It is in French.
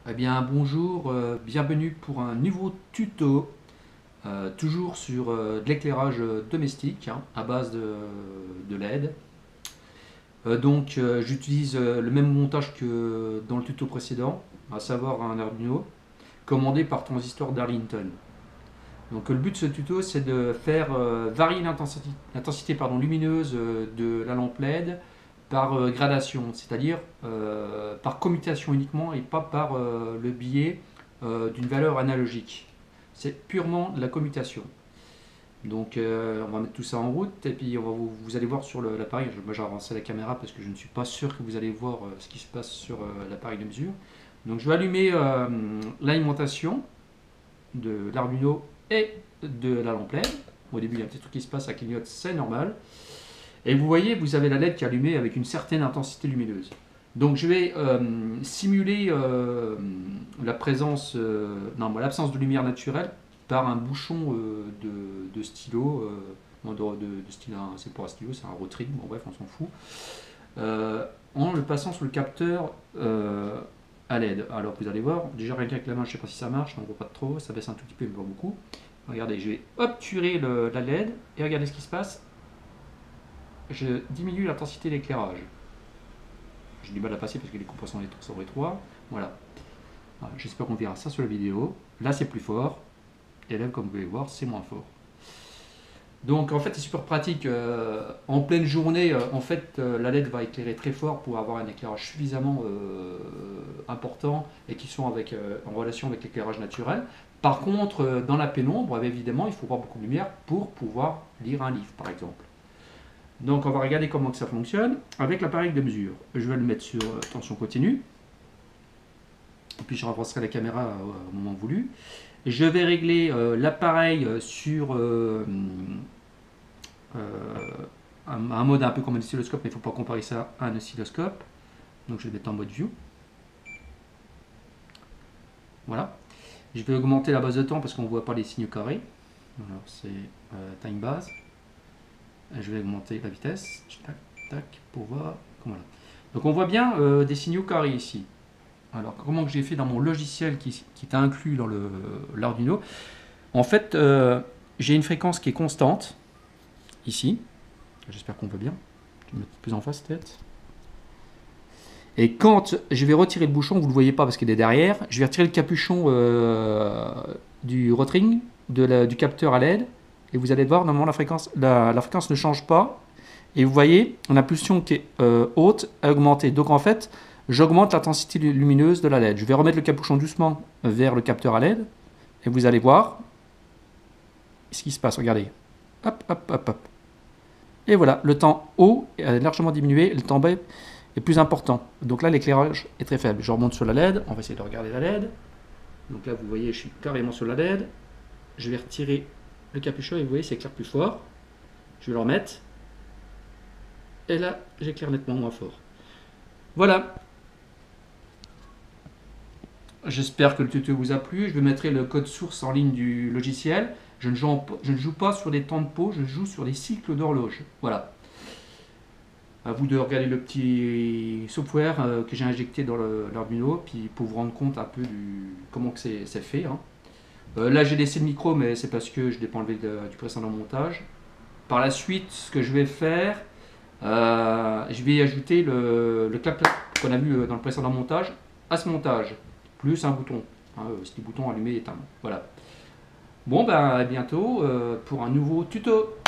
Eh bien bonjour, bienvenue pour un nouveau tuto, toujours sur de l'éclairage domestique hein, à base de LED. J'utilise le même montage que dans le tuto précédent, à savoir un Arduino commandé par Transistor Darlington. Donc le but de ce tuto c'est de faire varier l'intensité lumineuse de la lampe LED par gradation, c'est-à-dire par commutation uniquement et pas par le biais d'une valeur analogique. C'est purement de la commutation. On va mettre tout ça en route et puis vous allez voir sur l'appareil. Moi j'ai avancé la caméra parce que je ne suis pas sûr que vous allez voir ce qui se passe sur l'appareil de mesure. Donc je vais allumer l'alimentation de l'Arduino et de la lampe LED. Au début il y a un petit truc qui se passe, ça clignote, c'est normal. Et vous voyez, vous avez la LED qui est allumée avec une certaine intensité lumineuse. Donc je vais simuler la présence, l'absence de lumière naturelle par un bouchon de stylo, stylo, c'est pas un stylo, c'est un Rotring, bon bref, on s'en fout, en le passant sur le capteur à LED. Alors vous allez voir, déjà rien qu'avec la main, je ne sais pas si ça marche, on ne voit pas trop, ça baisse un tout petit peu, mais pas beaucoup. Regardez, je vais obturer la LED et regardez ce qui se passe. Je diminue l'intensité d'éclairage. J'ai du mal à passer parce que les compressions sont étroits. Voilà. J'espère qu'on verra ça sur la vidéo. Là, c'est plus fort. Et là, comme vous pouvez voir, c'est moins fort. Donc, en fait, c'est super pratique. En pleine journée, la LED va éclairer très fort pour avoir un éclairage suffisamment important et qui sont en relation avec l'éclairage naturel. Par contre, dans la pénombre, évidemment, il faut avoir beaucoup de lumière pour pouvoir lire un livre, par exemple. Donc on va regarder comment ça fonctionne avec l'appareil de mesure. Je vais le mettre sur tension continue. Et puis je renforcerai la caméra au moment voulu. Je vais régler l'appareil sur un mode un peu comme un oscilloscope, mais il ne faut pas comparer ça à un oscilloscope. Donc je vais mettre en mode view. Voilà. Je vais augmenter la base de temps parce qu'on ne voit pas les signaux carrés. Alors c'est time base. Je vais augmenter la vitesse, tac, tac, pour voir. Voilà. Donc on voit bien des signaux carrés ici. Alors comment que j'ai fait dans mon logiciel qui est inclus dans l'Arduino. En fait, j'ai une fréquence qui est constante, ici. J'espère qu'on voit bien. Je vais mettre plus en face peut-être. Et quand je vais retirer le bouchon, vous ne le voyez pas parce qu'il est derrière, je vais retirer le capuchon du Rotring, du capteur à LED. Et vous allez voir, normalement, la fréquence ne change pas. Et vous voyez, on a pulsion qui est haute à augmenter. Donc en fait, j'augmente l'intensité lumineuse de la LED. Je vais remettre le capuchon doucement vers le capteur à LED. Et vous allez voir ce qui se passe. Regardez. Hop, hop, hop, hop. Et voilà, le temps haut est largement diminué. Le temps bas est plus important. Donc là, l'éclairage est très faible. Je remonte sur la LED. On va essayer de regarder la LED. Donc là, vous voyez, je suis carrément sur la LED. Je vais retirer le capuchon et vous voyez, c'est éclaire plus fort. Je vais le remettre. Et là, j'éclaire nettement moins fort. Voilà. J'espère que le tuto vous a plu. Je vais mettre le code source en ligne du logiciel. Je ne joue pas sur des temps de pause, je joue sur des cycles d'horloge. Voilà. À vous de regarder le petit software que j'ai injecté dans l'Arduino, puis pour vous rendre compte un peu comment c'est fait. Hein. Là j'ai laissé le micro mais c'est parce que je l'ai pas enlevé du précédent montage. Par la suite ce que je vais faire, je vais ajouter le clap qu'on a vu dans le précédent montage à ce montage, plus un bouton, hein, ce petit bouton allumé et éteindre. Voilà. Bon ben à bientôt pour un nouveau tuto.